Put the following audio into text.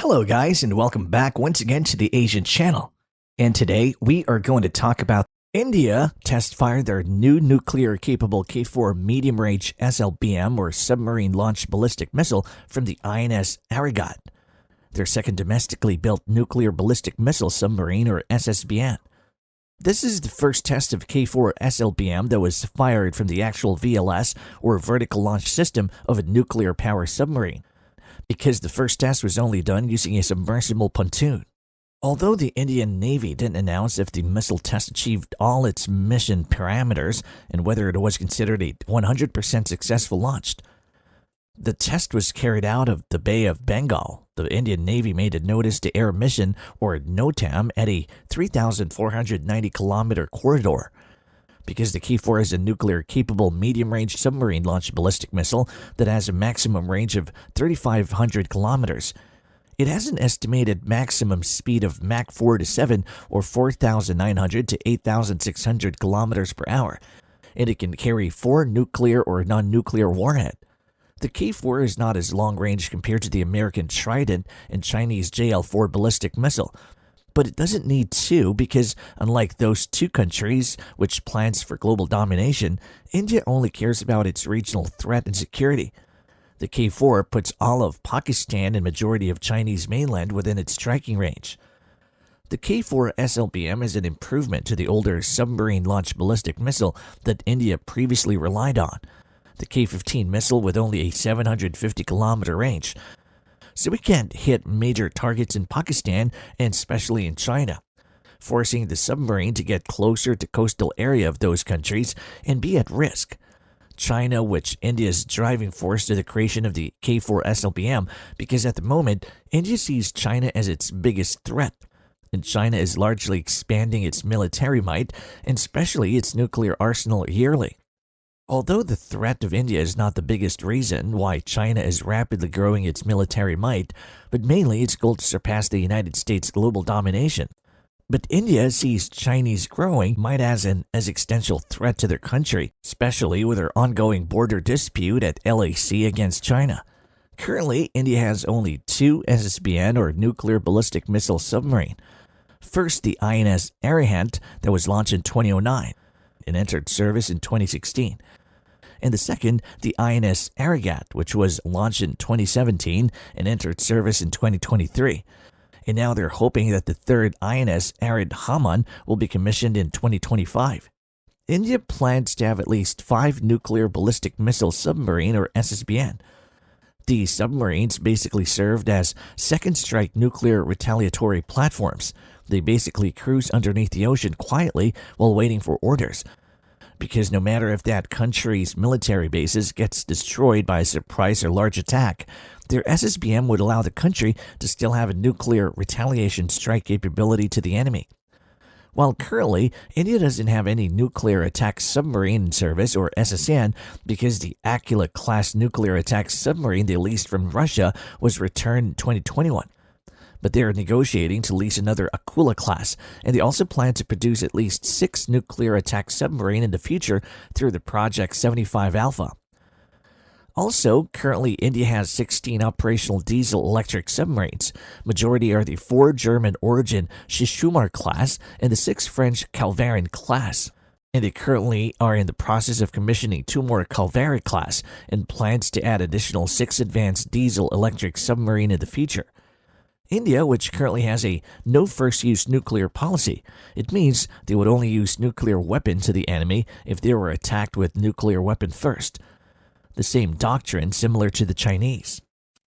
Hello guys, and welcome back once again to the Asian channel. And today we are going to talk about India test-fired their new nuclear-capable K-4 medium-range SLBM or submarine-launched ballistic missile from the INS Arigat, their second domestically built nuclear ballistic missile submarine or SSBM. This is the first test of K-4 SLBM that was fired from the actual VLS or vertical launch system of a nuclear power submarine, because the first test was only done using a submersible pontoon. Although the Indian Navy didn't announce if the missile test achieved all its mission parameters and whether it was considered a 100% successful launch, the test was carried out of the Bay of Bengal. The Indian Navy made a notice to air mission or NOTAM at a 3,490-kilometer corridor. Because the K-4 is a nuclear-capable medium-range submarine-launched ballistic missile that has a maximum range of 3,500 kilometers. It has an estimated maximum speed of Mach 4 to 7 or 4,900 to 8,600 kilometers per hour, and it can carry 4 nuclear or non-nuclear warhead. The K-4 is not as long-range compared to the American Trident and Chinese JL-4 ballistic missile, but it doesn't need to because, unlike those two countries, which plans for global domination, India only cares about its regional threat and security. The K-4 puts all of Pakistan and majority of Chinese mainland within its striking range. The K-4 SLBM is an improvement to the older submarine-launched ballistic missile that India previously relied on, the K-15 missile with only a 750-kilometer range. So it can't hit major targets in Pakistan and especially in China, forcing the submarine to get closer to coastal area of those countries and be at risk. China, which India's driving force to the creation of the K-4 SLBM, because at the moment, India sees China as its biggest threat, and China is largely expanding its military might, and especially its nuclear arsenal yearly. Although the threat of India is not the biggest reason why China is rapidly growing its military might, but mainly its goal to surpass the United States' global domination. But India sees Chinese growing might as an existential threat to their country, especially with their ongoing border dispute at LAC against China. Currently, India has only 2 SSBM or nuclear ballistic missile submarine. First, the INS Arigat that was launched in 2009 and entered service in 2016. And the second, the INS Arigat, which was launched in 2017 and entered service in 2023. And now they're hoping that the third INS Haman will be commissioned in 2025. India plans to have at least 5 nuclear ballistic missile submarine or SSBM. These submarines basically served as second strike nuclear retaliatory platforms. They basically cruise underneath the ocean quietly while waiting for orders, because no matter if that country's military bases gets destroyed by a surprise or large attack, their SSBM would allow the country to still have a nuclear retaliation strike capability to the enemy. While currently, India doesn't have any nuclear attack submarine in service or SSN because the Aquila-class nuclear attack submarine they leased from Russia was returned in 2021. But they are negotiating to lease another Aquila class, and they also plan to produce at least 6 nuclear attack submarine in the future through the Project 75 Alpha. Also, currently India has 16 operational diesel-electric submarines. Majority are the 4 German-origin Shishumar class and the 6 French Calvarin class. And they currently are in the process of commissioning 2 more Calvarin class and plans to add additional 6 advanced diesel-electric submarine in the future. India, which currently has a no first-use nuclear policy, it means they would only use nuclear weapon to the enemy if they were attacked with nuclear weapon first. The same doctrine similar to the Chinese.